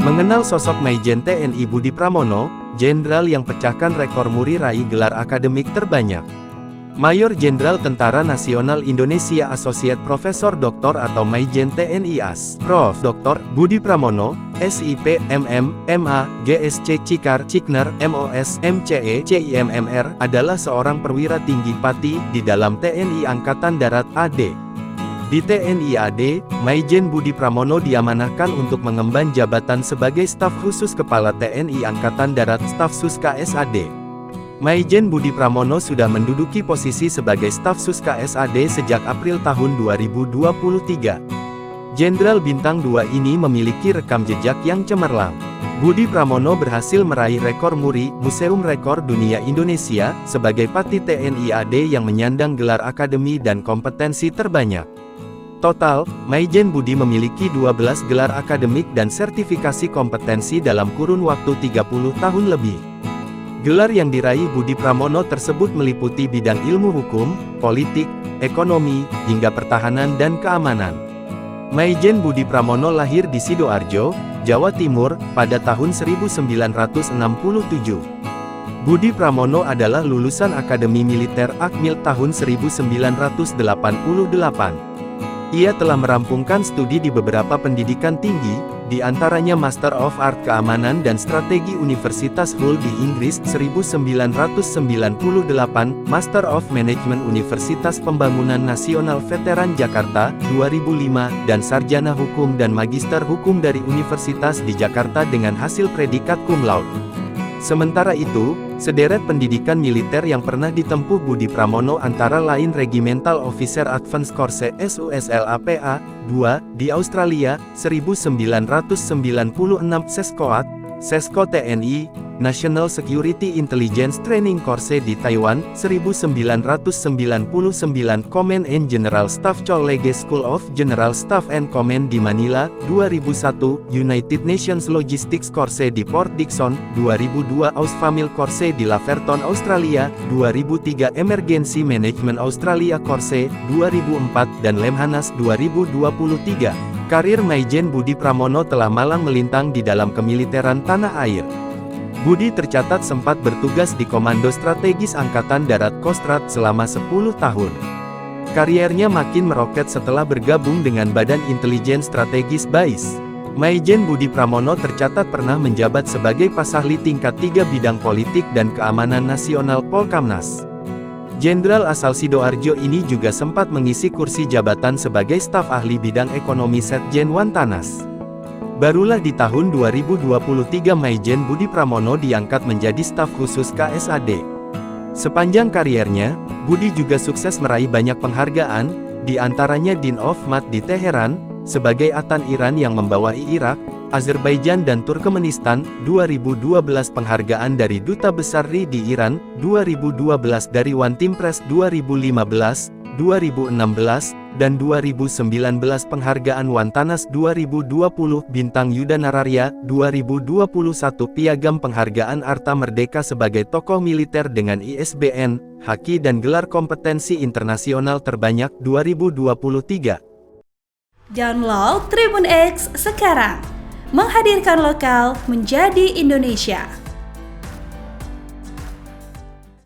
Mengenal sosok Maijen TNI Budi Pramono, Jenderal yang pecahkan rekor muri raih gelar akademik terbanyak. Mayor Jenderal Tentara Nasional Indonesia Asosiat Profesor Dr. atau Maijen TNI AS, Prof. Dr. Budi Pramono, SIP, MM, MA, GSC Cikar, Cikner, MOS, MCE, CIMMR, adalah seorang perwira tinggi Pati di dalam TNI Angkatan Darat AD. Di TNI AD, Maijen Budi Pramono diamanahkan untuk mengemban jabatan sebagai Staf Khusus Kepala TNI Angkatan Darat Stafsus KSAD. Maijen Budi Pramono sudah menduduki posisi sebagai Stafsus KSAD sejak April tahun 2023. Jenderal Bintang 2 ini memiliki rekam jejak yang cemerlang. Budi Pramono berhasil meraih rekor muri, Museum Rekor Dunia Indonesia, sebagai Pati TNI AD yang menyandang gelar akademi dan kompetensi terbanyak. Total, Maijen Budi memiliki 12 gelar akademik dan sertifikasi kompetensi dalam kurun waktu 30 tahun lebih. Gelar yang diraih Budi Pramono tersebut meliputi bidang ilmu hukum, politik, ekonomi, hingga pertahanan dan keamanan. Maijen Budi Pramono lahir di Sidoarjo, Jawa Timur, pada tahun 1967. Budi Pramono adalah lulusan Akademi Militer Akmil tahun 1988. Ia telah merampungkan studi di beberapa pendidikan tinggi, di antaranya Master of Art Keamanan dan Strategi Universitas Hull di Inggris 1998, Master of Management Universitas Pembangunan Nasional Veteran Jakarta 2005, dan Sarjana Hukum dan Magister Hukum dari Universitas di Jakarta dengan hasil predikat cum laude. Sementara itu, sederet pendidikan militer yang pernah ditempuh Budi Pramono antara lain Regimental Officer Advanced Course SUSLAPA 2 di Australia 1996, Seskoat, Sesko TNI, National Security Intelligence Training Course di Taiwan 1999, Command and General Staff College School of General Staff and Command di Manila 2001, United Nations Logistics Course di Port Dickson 2002, Ausfamil Course di Laverton, Australia 2003, Emergency Management Australia Course 2004, dan Lemhanas 2023. Karir Maijen Budi Pramono telah malang melintang di dalam kemiliteran tanah air. Budi tercatat sempat bertugas di Komando Strategis Angkatan Darat Kostrad selama 10 tahun. Kariernya makin meroket setelah bergabung dengan Badan Intelijen Strategis BAIS. Maijen Budi Pramono tercatat pernah menjabat sebagai Pasahli tingkat 3 bidang politik dan keamanan nasional Polkamnas. Jenderal asal Sidoarjo ini juga sempat mengisi kursi jabatan sebagai staf ahli bidang ekonomi Setjen Wantanas. Barulah di tahun 2023 Maijen Budi Pramono diangkat menjadi staf khusus KSAD. Sepanjang kariernya, Budi juga sukses meraih banyak penghargaan, di antaranya Din of Mat di Teheran, sebagai Atan Iran yang membawahi Irak, Azerbaijan dan Turkmenistan, 2012 penghargaan dari Duta Besar RI di Iran, 2012 dari One Team Press 2015, 2016, dan 2019 penghargaan Wantanas 2020, Bintang Yuda Nararya, 2021 Piagam Penghargaan Arta Merdeka sebagai tokoh militer dengan ISBN, Haki dan gelar kompetensi internasional terbanyak 2023. Download Tribun X sekarang. Menghadirkan lokal menjadi Indonesia.